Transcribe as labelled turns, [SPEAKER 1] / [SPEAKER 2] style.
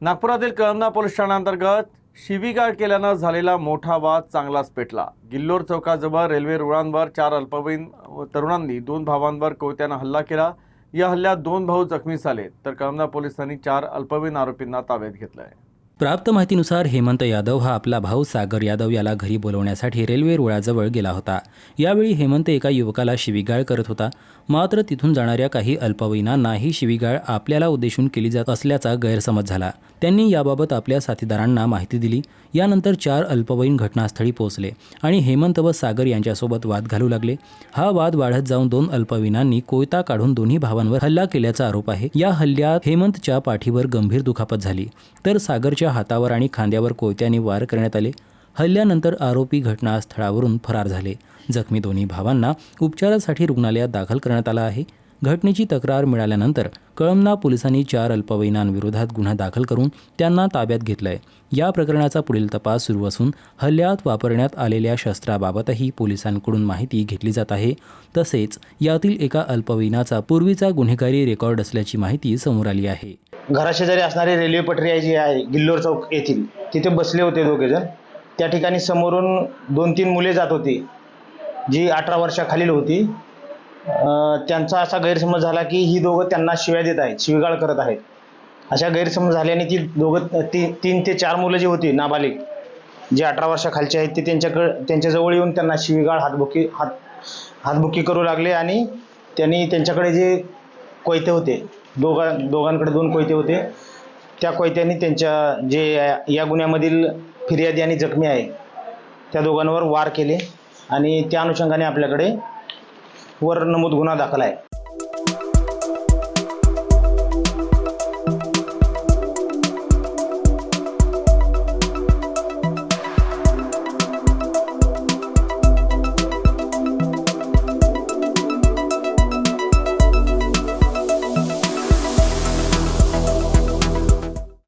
[SPEAKER 1] नागपुरातील कळमना पोलीस ठाण्याअंतर्गत शिवीगाळ केल्यानं झालेला मोठा वाद चांगलाच पेटला। गिल्लोर चौकाजवळ रेल्वे रुळांवर 4 अल्पवयीन तरुणांनी 2 भावांवर कोयत्यानं हल्ला केला। या हल्ल्यात 2 भाऊ जखमी झाले, तर कळमना पोलिसांनी 4 अल्पवयीन आरोपींना ताब्यात घेतलंय।
[SPEAKER 2] प्राप्त माहितीनुसार हेमंत यादव हा आपला भाऊ सागर यादव याला घरी बोलवण्यासाठी रेल्वे रुळाजवळ गेला होता। यावेळी हेमंत एका युवकाला शिवीगाळ करत होता। मात्र तिथून जाणाऱ्या काही अल्पवयीनांना ही शिवीगाळ आपल्याला उद्देशून केली जात असल्याचा गैरसमज झाला। त्यांनी याबाबत आपल्या साथीदारांना माहिती दिली। यानंतर 4 अल्पवयीन घटनास्थळी पोहोचले आणि हेमंत व सागर यांच्यासोबत वाद घालू लागले। हा वाद वाढत जाऊन 2 अल्पवयीनांनी कोयता काढून दोन्ही भावांवर हल्ला केल्याचा आरोप आहे। या हल्ल्यात हेमंतच्या पाठीवर गंभीर दुखापत झाली, तर सागरच्या हातावर आणि खांद्यावर कोयत्याने वार करण्यात आले। हल्ल्यानंतर आरोपी घटनास्थळावरून फरार झाले। जखमी दोन्ही भावांना उपचारासाठी रुग्णालयात दाखल करण्यात आलं आहे। घटनेची तक्रार मिळाल्यानंतर कळमना पोलिसांनी 4 अल्पवयीनांविरोधात गुन्हा दाखल करून त्यांना ताब्यात घेतलंय। या प्रकरणाचा पुढील तपास सुरू असून हल्ल्यात वापरण्यात आलेल्या शस्त्राबाबतही पोलिसांकडून माहिती घेतली जात आहे। तसेच यातील एका अल्पवयीनाचा पूर्वीचा गुन्हेगारी रेकॉर्ड असल्याची माहिती समोर आली आहे।
[SPEAKER 3] घराशेजारी असणारी रेल्वे पटरी जी आहे गिल्लोर चौक येथील, तिथे बसले होते दोघेजण। त्या ठिकाणी समोरून 2-3 मुले जात होती, जी 18 वर्षाखालील होती। त्यांचा असा गैरसमज झाला की ही दोघं त्यांना शिव्या देत आहेत, शिवीगाळ करत आहेत। अशा गैरसमज झाल्याने ती दोघं 3 ते 4 मुलं जी होती नाबालिग, जे 18 वर्षाखालचे आहेत, ते त्यांच्याजवळ येऊन त्यांना शिवीगाळ हातबुक्की करू लागले। आणि त्यांनी त्यांच्याकडे जे कोयते होते, दोघांकडे 2 कोयते होते, त्या कोयत्यांनी त्यांच्या जे या गुन्ह्यामधील फिर्यादी आणि जखमी आहे त्या दोघांवर वार केले आणि त्या अनुषंगाने आपल्याकडे नमूद गुन्हा दाखल आहे।